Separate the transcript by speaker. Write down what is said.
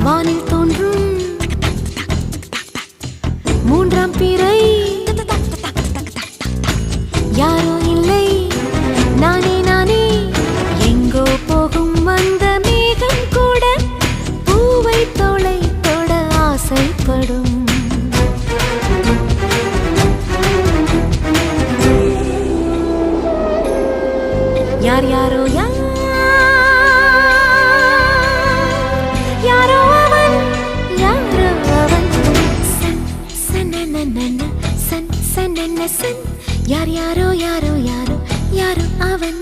Speaker 1: வானில் தோன்றும் மூன்றாம் பிறை யாரோ இல்லை நானே நானே எங்கோ போகும் அந்த மேகம் கூட பூவை தோளை தொட ஆசைப்படும் யார் யாரோ யாரோ அவன் யாரோ அவன் சன் சனனனன சன் சனன சன் யார் யாரோ யாரோ யாரோ யாரோ அவன்